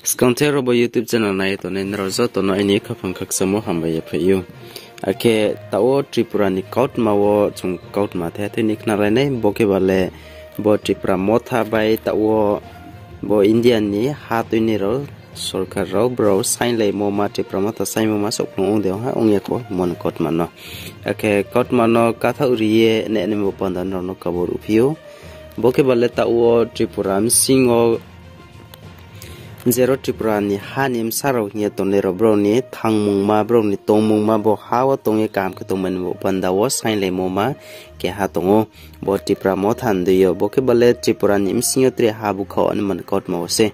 Skontero bo YouTube channel na ito nen rozo to no ini khapang khaksamo hambaya phayu ake tawo Tripura ni kaut mawo chung kaut ma the nik na rene boke bale bo Tripura Motha bai tawo bo Indian ni hatu ni ro sarkar ro bro sign lai mo ma Tripura Motha sign mo ma sok no de ha ongye ko mon kaut ma no ake kaut ma no ka thau riye ne ne mo pandan no kabor uphiu boke bale tawo Tripura msingyo Zero Tripura ni hanim saro nya tonero bro ni thangmung ma bro ni tongmung ma bo hawa tonge kam ke tongmen bo pandawo sain le moma ke ha tongo bo Tripura Mothan deyo bo ke bale Tripura ni msingyo tre habu kho an man kot ma se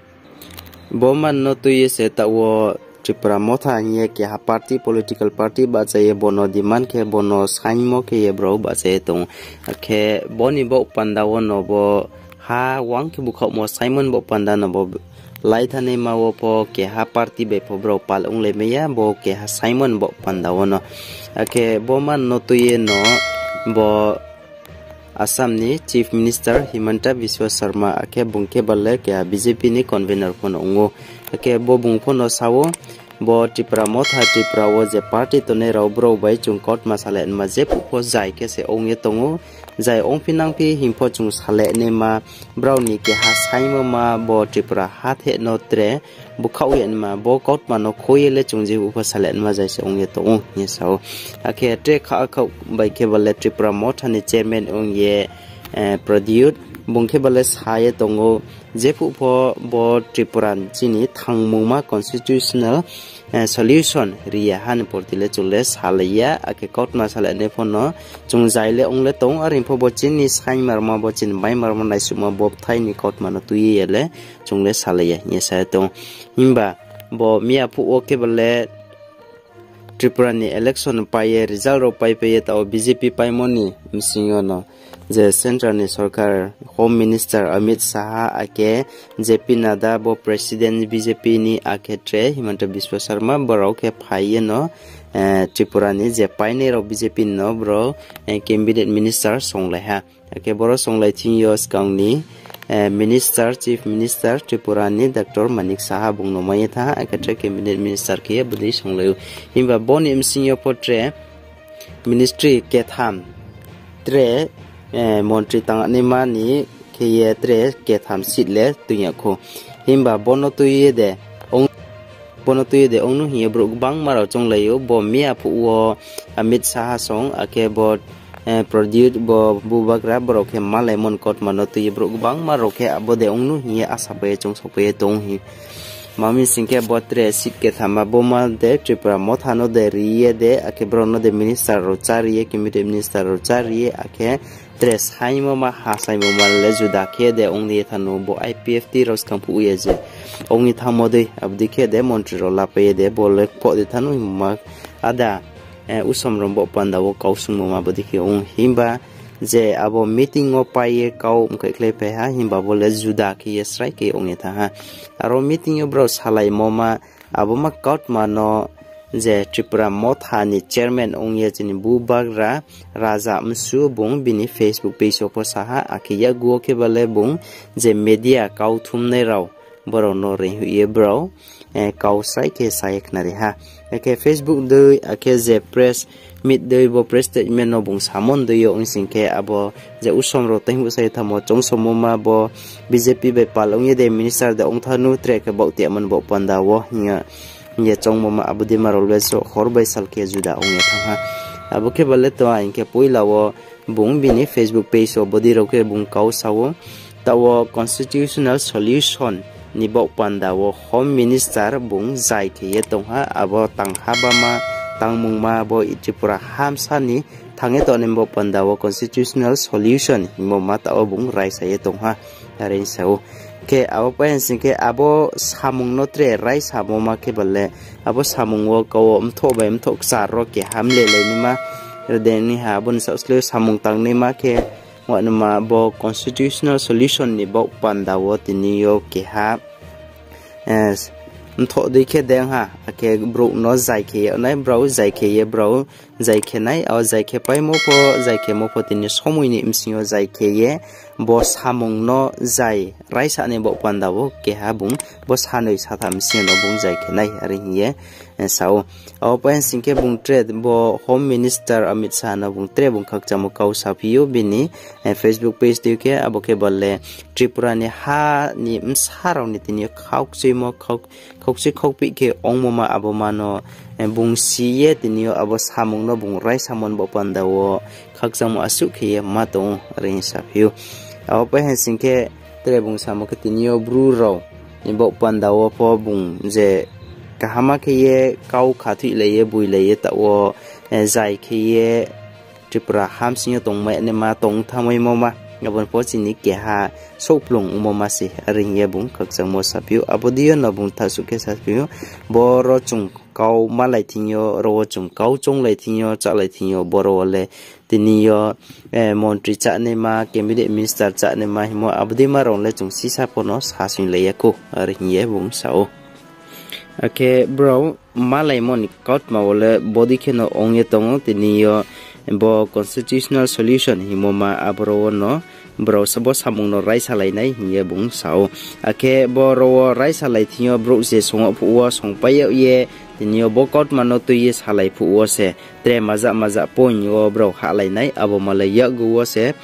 bo man no tu ye se tawo Tripura Motha nya ke ha party political party ba chaye bono diman ke bono saingmo ke ye bro ba chaye tong ke boni bo pandawo no bo ha wang ke bu kho mo Simon bo panda no bo Laithane mawo po ke ha party be po bro pal ungle meya bo ke ha Simon bo pandawono ake bo man no tuye no bo Assam ni Chief Minister Himanta Biswa Sharma ake bungke balle ke BJP ni convener pon ungo ake bo bungpho no sawo bo Tripura Motha Tripura wo je party to ne raw bro bai chung kot masale ma je pu jai ke se onge tongo jai ong pinang pi himpo chung sale ne ma brownie ke ha saimo ma bo Tripura ha the no tre bu khau yen ma bo kot ma no khoyele chung je upa sale ma jai se onge to ong ni sao ake tre kha khau bai ke bale Tripura Motha ni chairman ong ye produce bungke bale saye tongo jepu pho bo Tripura chini thangmuma constitutional solution riya han portile chule salaya ake kotma sala ne phono chung jaile ongle tong arin pho bo chini sain marma bo chin bai marma nai suma bo thai ni kotma no tuyele chungle salaya ye sa tong himba bo mia phu oke bale Tripura ni election paye result ro pai pe ta BJP pai moni msingyo no je central ni sarkar home minister Amit Shah ake JP.Nada bo president BJP ni ake tre Himanta Biswa Sharma bro ke phaiye no Tripura ni je paine ro BJP no bro cabinet minister songlai ha ake boro songlai thingyo skang ni Minister Chief Minister Tripura ni Dr. Manik Saha bung no mai tha ake tre cabinet minister ke budi songlai himba boni msingyo potre ministry ke tham tre Montri tang ni mani ke ye tre ke tham sit le tuya ko himba bono tuye de ong hi bro bang maro chong layo bo mia phu wo Amit Shah song ake bo produce bo bubagra bro ke malemon kot mano tuye bro bang maro ke abo de ong hi asa pe chong so pe tong hi mami singke botre sit ke thama boma de Tripura Motha no de riye de ake bro no de minister ro chariye committee minister ro chariye ake tres haimo ma hasaimo ma le juda ke de ongni thanu bo IPFT ros kampu ye je ongni thamo de abdi ke de montri ro la pe de bol po de thanu ma ada usom rom bo panda wo kausung ma bodi ke ong himba je abo meeting o paye kau mkai kle pe ha himba bol juda ke ye srai ke ong tha ha aro meeting yo bro salai moma abo ma kaut ma no je Tripura Motha ni chairman ong ye chini bubagra raja msu bung bini Facebook page opo saha akiya go ke bale bung je media kau thum nei raw boro no re ye bro kau sai ke saik na re ha ke Facebook de ake je press mit de bo press statement no bung samon de yo ong singke abo je usom ro teng bu sai thamo chong somo ma bo BJP be palong ye de minister de ong thanu tre ke bo te man bo panda wo hinga ye chong mama abudi marolwe so horbai salke juda ong tha abuke balle to ainke poila wo bung bini Facebook page so bodi roke bung kau sawo tawo constitutional solution ni bo panda wo home minister bung jai ke ye tong ha abo tang habama tangmung ma bo Tripura hamsa ni thange to nembo panda wo constitutional solution mo mata o bung rai sa ye tong ha arin sao ke abo paen singke abo samung no tre rai samoma ke balle abo samung wo ko mtho ba mtho saro ke hamle le ni ma den ni ha bun sa sle samung tang ni ma ke wa ma bo constitutional solution ni bo panda wo tiniyo ke ha thọ đi kia đen ha cái bro nó dài kia này bro dài kia bro dài kia này ở dài kia phải mua po dài kia mua po tin số mùi niệm sinh dài kia boss hamong nó dài rai sa này bộ quan đầu kia ha bung boss hà nội sa tham sinh nó bung dài kia này ở nhé sau ở bên sinh kia bung trade bo home minister Amit Shah nó bung trade bung khắc chăm câu sa phiếu bini Facebook page đi kia abo kia bale Tripura này ha niệm sa rau này tin khóc suy mo khóc suy khóc bị kia ông mà abo mà nó bung siye tin abo hamong nó bung rai samon bộ quan đầu khắc chăm asu kia mà tông ring sa phiếu ở bên sinh kia trade bung sa mo cái tin bru rau ni bộ quan đầu po bung je kahama kia kau khati leye bui leye tawo zai kia Tripura ham sinyo tong me ne ma tong thamai moma ngabon po chini ke ha soplong moma si ring ye bung khak sang mo sapiu abodio na bung thasu ke sapiu boro chung kau malai thinyo ro chung kau chung lai thinyo cha lai thinyo boro le tiniyo montri cha ne ma cabinet minister cha ne ma himo abdi ma rong le chung sisa pono sasin le yako ring ye bung sao. Okay, bro, malay mo ni kaut mawala body ke no ongye tongo tiniyo bo constitutional solution himoma abro no bro sabo samung no rai salai nai ye bung sao. Okay, bo ro rai salai tiniyo bro se songo puwa song payo ye tiniyo bo kaut mano tu ye salai puwa se tre maza ponyo bro halai nai abo malay ya guwa se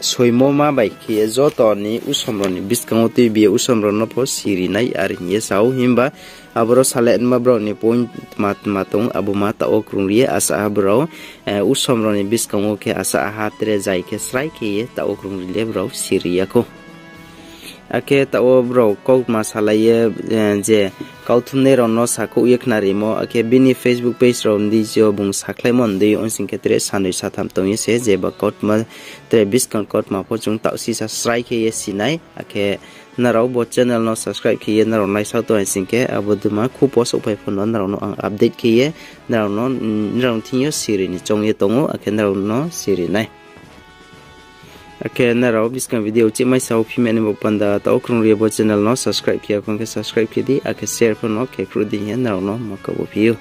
soimo ma bai ki zoto ni usomro ni biskango tu bi usomro no po siri nai ar ye sao himba abro salen ma bro ni point matong abu mata okrung rie asa bro usomro ni biskango ke asa ha tre jai ke srai ke ta okrung rie bro siri ko ake ta o bro ko masalaye je kauthune ronno sako yeknari mo ake bini Facebook page rom di jo bung saklai mon di onsing ke tre sanoi satham tong se je ba kot ma tre biskan kot ma po chung ta si sa srai ke ye sinai ake narau bo channel no subscribe ke ye narau nai sa to onsing ke aboduma khu post upai phone no narau no ang update ke ye narau no narau thinyo siri ni chong ye tongo ake narau no siri nai. Okay, narau biskan video cik mai sau pime ni bopanda ta okrung ria bo channel no subscribe kia kon ke subscribe ki di ake share pun no ke kru di narau no maka bo piu.